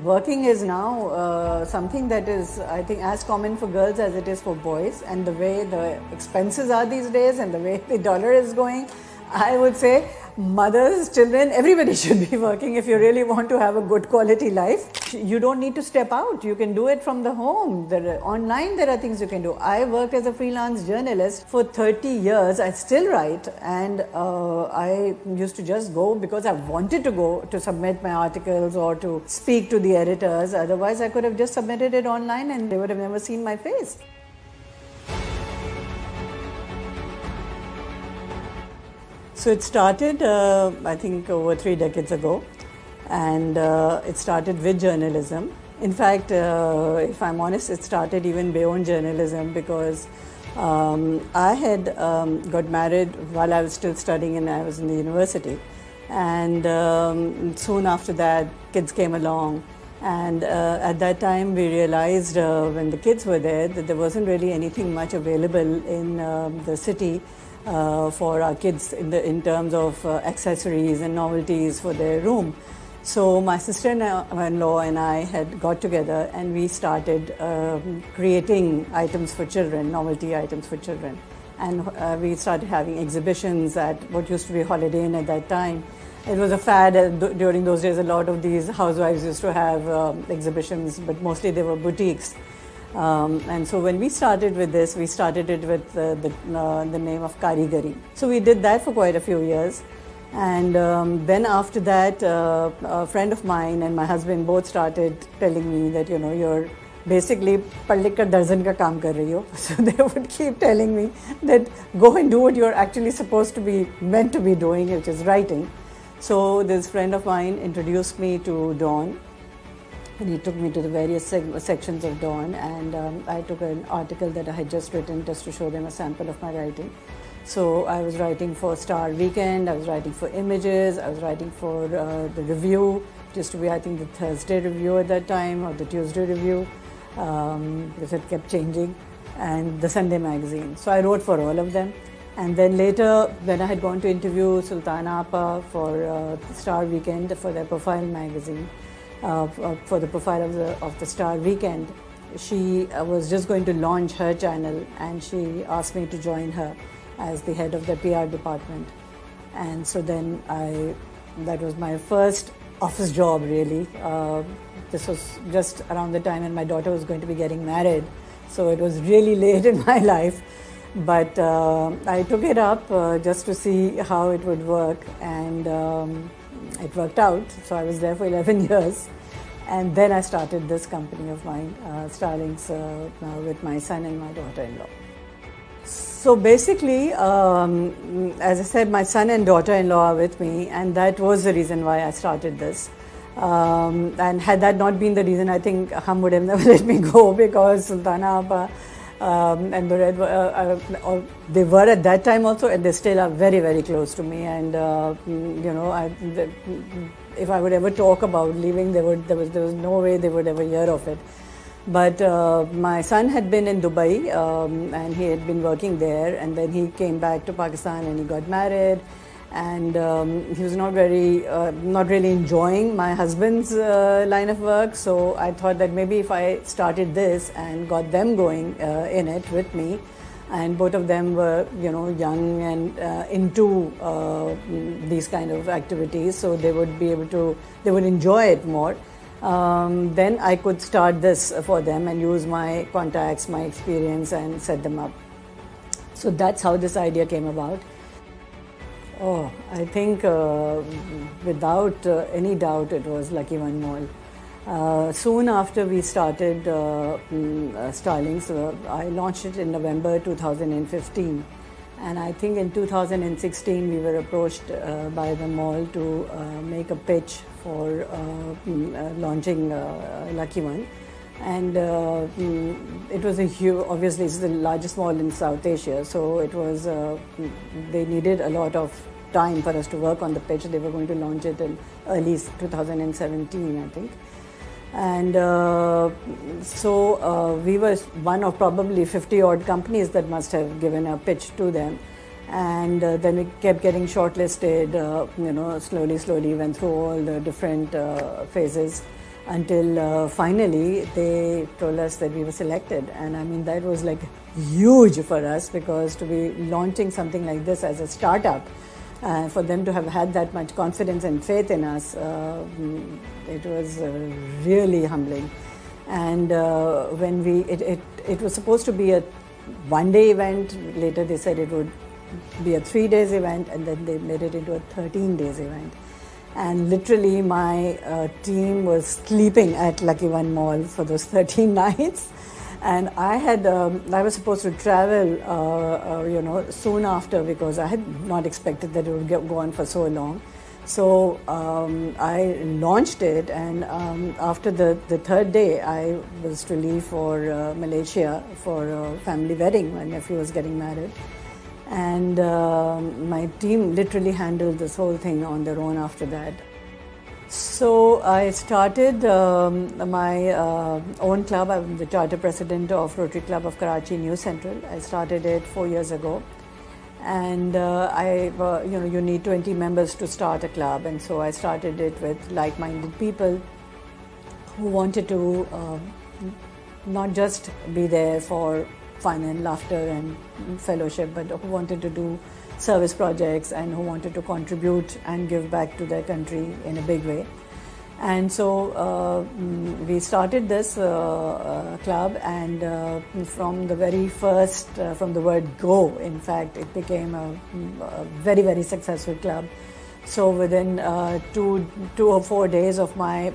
Working is now something that is, I think, as common for girls as it is for boys. And the way the expenses are these days and the way the dollar is going, I would say mothers, children, everybody should be working if you really want to have a good quality life. You don't need to step out. You can do it from the home. Online, there are things you can do. I worked as a freelance journalist for 30 years. I still write, and I used to just go because I wanted to go to submit my articles or to speak to the editors. Otherwise, I could have just submitted it online and they would have never seen my face. So it started, I think, over 3 decades ago, and it started with journalism. In fact, if I'm honest, it started even beyond journalism because I had got married while I was still studying and I was in the university. And soon after that, kids came along. And at that time, we realized when the kids were there that there wasn't really anything much available in the city for our kids in terms of accessories and novelties for their room. So my sister-in-law and I had got together and we started creating items for children, novelty items for children. And we started having exhibitions at what used to be Holiday Inn at that time. It was a fad during those days. A lot of these housewives used to have exhibitions, but mostly they were boutiques. And so when we started with this, we started it with the name of Karigari. So we did that for quite a few years. And then after that, a friend of mine and my husband both started telling me that, you know, you're basically पढ़ लिख कर दर्जन का काम कर रही हो. So they would keep telling me that go and do what you're actually supposed to be, meant to be doing, which is writing. So this friend of mine introduced me to Dawn. And he took me to the various sections of Dawn, and I took an article that I had just written just to show them a sample of my writing. So I was writing for Star Weekend, I was writing for Images, I was writing for the Review. It used to be, I think, the Thursday Review at that time, or the Tuesday Review, because it kept changing, and the Sunday Magazine. So I wrote for all of them. And then later, when I had gone to interview Sultana Appa for Star Weekend for their profile magazine, for the profile of the Star Weekend, she was just going to launch her channel, and she asked me to join her as the head of the PR department. And so then that was my first office job, really. This was just around the time when my daughter was going to be getting married, so it was really late in my life. But I took it up just to see how it would work, and it worked out. So I was there for 11 years. And then I started this company of mine, Starlings, with my son and my daughter-in-law. So basically, as I said, my son and daughter-in-law are with me, and that was the reason why I started this. And had that not been the reason, I think Hum would have never let me go, because Sultana Appa and the Red, they were at that time also, and they still are very, very close to me. And you know, if I would ever talk about leaving, there was no way they would ever hear of it. But my son had been in Dubai, and he had been working there, and then he came back to Pakistan and he got married. And he was not really enjoying my husband's line of work. So I thought that maybe if I started this and got them going in it with me, and both of them were, you know, young and into these kind of activities, so they would enjoy it more. Then I could start this for them and use my contacts, my experience, and set them up. So that's how this idea came about. Oh, I think without any doubt it was Lucky One Mall. Soon after we started Starlings, I launched it in November 2015. And I think in 2016 we were approached by the mall to make a pitch for launching Lucky One. And it was a huge, obviously it's the largest mall in South Asia, so it was, they needed a lot of time for us to work on the pitch. They were going to launch it in early 2017, I think. And so we were one of probably 50 odd companies that must have given a pitch to them. And then we kept getting shortlisted, slowly went through all the different phases. until finally they told us that we were selected. And I mean, that was like huge for us, because to be launching something like this as a startup, for them to have had that much confidence and faith in us, it was really humbling. And when it was supposed to be a one-day event. Later they said it would be a 3 days event, and then they made it into a 13 days event. And literally my team was sleeping at Lucky One Mall for those 13 nights. And I was supposed to travel, soon after, because I had not expected that it would go on for so long. So I launched it, and after the third day, I was to leave for Malaysia for a family wedding. My nephew was getting married. And my team literally handled this whole thing on their own after that. So I started my own club. I'm the charter president of Rotary Club of Karachi New Central. I started it 4 years ago. And you need 20 members to start a club. And so I started it with like-minded people who wanted to not just be there for fun and laughter and fellowship, but who wanted to do service projects and who wanted to contribute and give back to their country in a big way. And so we started this club, and from the very first, from the word go, in fact, it became a very, very successful club. So within 2 or 4 days of my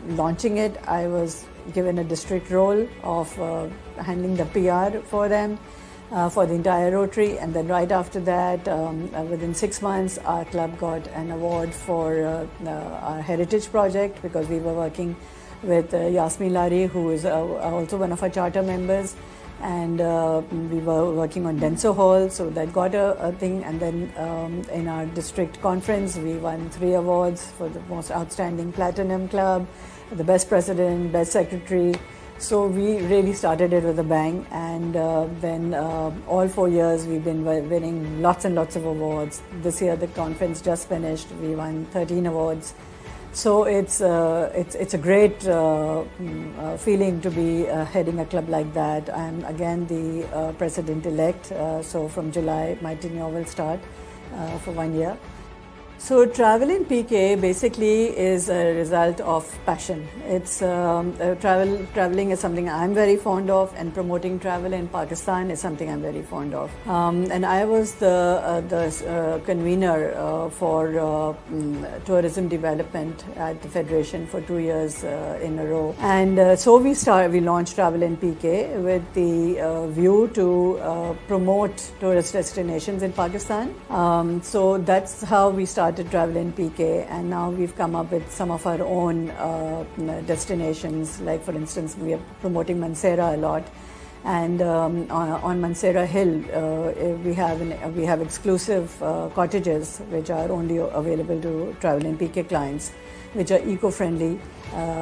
launching it, I was given a district role of handling the PR for them, for the entire Rotary. And then right after that, within 6 months, our club got an award for our heritage project, because we were working with Yasmin Lari, who is also one of our charter members. And we were working on Denso Hall, so that got a thing. And then in our district conference, we won 3 awards for the most outstanding platinum club, the best president, best secretary. So we really started it with a bang, and then all 4 years we've been winning lots and lots of awards. This year the conference just finished, we won 13 awards. So it's a great feeling to be heading a club like that. I'm again the president-elect, so from July my tenure will start for 1 year. So travel in PK basically is a result of passion. It's traveling is something I'm very fond of, and promoting travel in Pakistan is something I'm very fond of. And I was the convener for tourism development at the Federation for 2 years in a row. And so we launched Travel in PK with the view to promote tourist destinations in Pakistan. So that's how we started Travel in PK, and now we've come up with some of our own destinations. Like, for instance, we are promoting Mansehra a lot, and on Mansehra Hill we have exclusive cottages which are only available to Travel in PK clients, which are eco-friendly,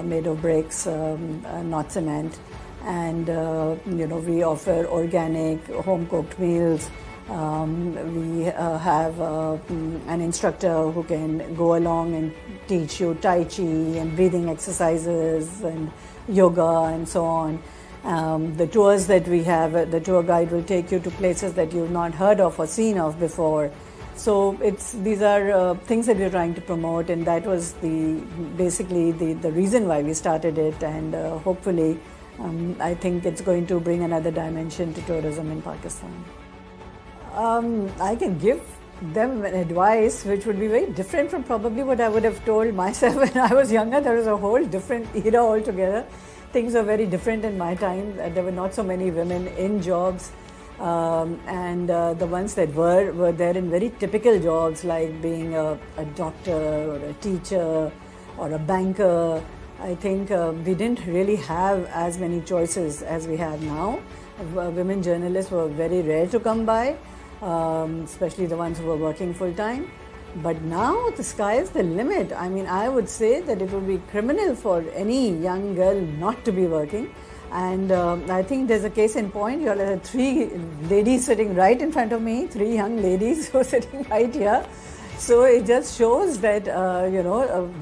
made of bricks, not cement, and we offer organic, home-cooked meals. We have an instructor who can go along and teach you Tai Chi and breathing exercises and yoga and so on. The tours that we have, the tour guide will take you to places that you've not heard of or seen of before. So these are things that we're trying to promote, and that was basically the reason why we started it, and hopefully I think it's going to bring another dimension to tourism in Pakistan. I can give them an advice which would be very different from probably what I would have told myself when I was younger. There was a whole different era altogether. Things were very different in my time. There were not so many women in jobs, and the ones that were there in very typical jobs, like being a doctor or a teacher or a banker. I think we didn't really have as many choices as we have now. Women journalists were very rare to come by. Especially the ones who were working full-time. But now the sky is the limit. I mean, I would say that it would be criminal for any young girl not to be working. And I think there's a case in point. You all have 3 ladies sitting right in front of me, 3 young ladies who are sitting right here. So it just shows that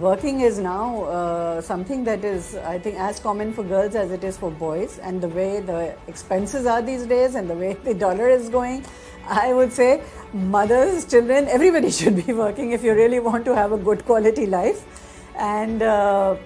working is now something that is, I think, as common for girls as it is for boys. And the way the expenses are these days and the way the dollar is going, I would say mothers, children, everybody should be working if you really want to have a good quality life. And there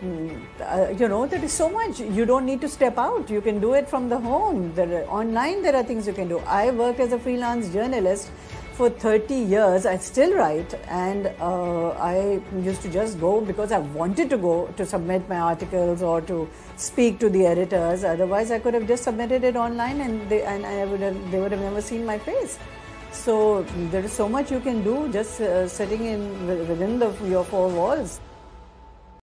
is so much. You don't need to step out. You can do it from the home. Online there are things you can do. I worked as a freelance journalist for 30 years. I still write, and I used to just go because I wanted to go to submit my articles or to speak to the editors. Otherwise I could have just submitted it online, and they would have never seen my face. So there is so much you can do just sitting within your four walls.